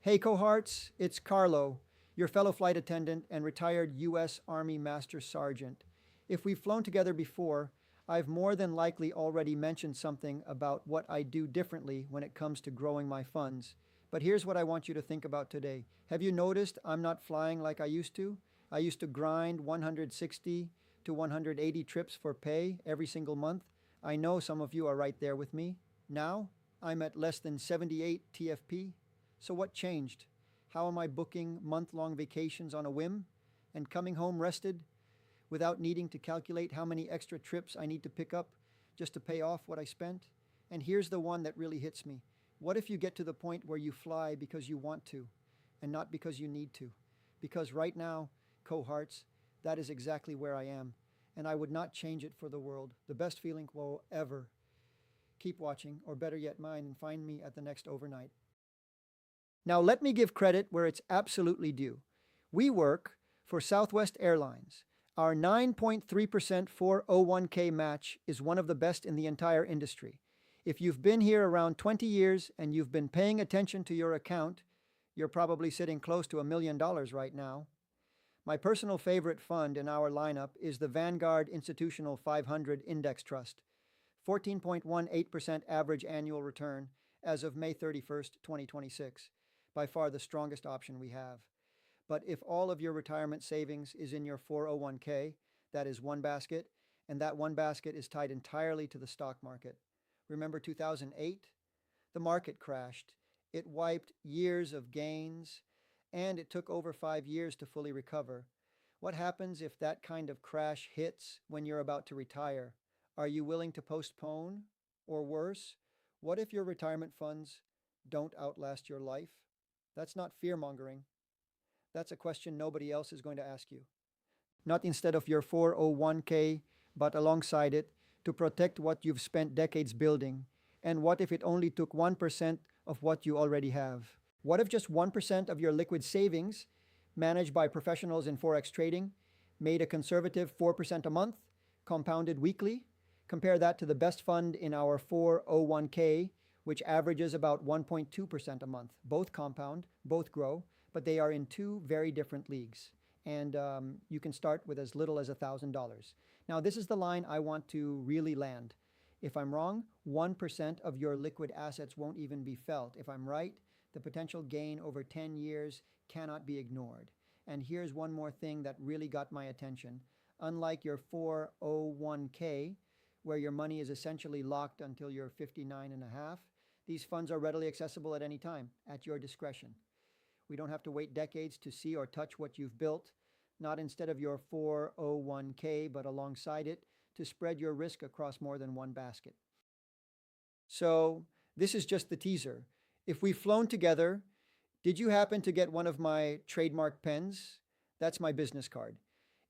Hey cohorts, it's CaRLo, your fellow flight attendant and retired U.S. Army Master Sergeant. If we've flown together before, I've more than likely already mentioned something about what I do differently when it comes to growing my funds. But here's what I want you to think about today. Have you noticed I'm not flying like I used to? I used to grind 160 to 180 trips for pay every single month. I know some of you are right there with me. Now, I'm at less than 78 TFP. So what changed? How am I booking month-long vacations on a whim and coming home rested without needing to calculate how many extra trips I need to pick up just to pay off what I spent? And here's the one that really hits me. What if you get to the point where you fly because you want to and not because you need to? Because right now, cohorts, that is exactly where I am, and I would not change it for the world. The best feeling will ever. Keep watching, or better yet mine, and find me at the next overnight. Now, let me give credit where it's absolutely due. We work for Southwest Airlines. Our 9.3% 401k match is one of the best in the entire industry. If you've been here around 20 years and you've been paying attention to your account, you're probably sitting close to $1 million right now. My personal favorite fund in our lineup is the Vanguard Institutional 500 Index Trust, 14.18% average annual return as of May 31st, 2026. By far the strongest option we have. But if all of your retirement savings is in your 401k, that is one basket, and that one basket is tied entirely to the stock market. Remember 2008? The market crashed. It wiped years of gains, and it took over 5 years to fully recover. What happens if that kind of crash hits when you're about to retire? Are you willing to postpone? Or worse, what if your retirement funds don't outlast your life? That's not fear-mongering. That's a question nobody else is going to ask you. Not instead of your 401k, but alongside it to protect what you've spent decades building. And what if it only took 1% of what you already have? What if just 1% of your liquid savings, managed by professionals in Forex trading, made a conservative 4% a month, compounded weekly? Compare that to the best fund in our 401k, which averages about 1.2% a month. Both compound, both grow, but they are in two very different leagues. And you can start with as little as $1,000. Now, this is the line I want to really land. If I'm wrong, 1% of your liquid assets won't even be felt. If I'm right, the potential gain over 10 years cannot be ignored. And here's one more thing that really got my attention. Unlike your 401k, where your money is essentially locked until you're 59 and a half, these funds are readily accessible at any time, at your discretion. We don't have to wait decades to see or touch what you've built, not instead of your 401k, but alongside it, to spread your risk across more than one basket. So, this is just the teaser. If we've flown together, did you happen to get one of my trademark pens? That's my business card.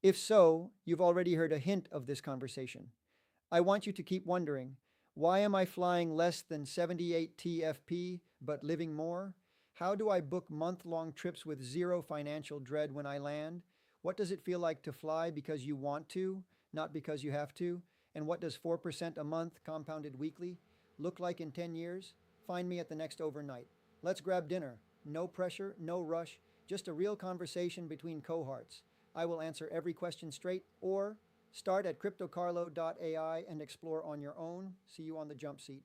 If so, you've already heard a hint of this conversation. I want you to keep wondering, why am I flying less than 78 TFP but living more? How do I book month-long trips with zero financial dread when I land? What does it feel like to fly because you want to, not because you have to? And what does 4% a month compounded weekly look like in 10 years? Find me at the next overnight. Let's grab dinner. No pressure, no rush, just a real conversation between cohorts. I will answer every question straight, or start at cryptocarlo.ai and explore on your own. See you on the jump seat.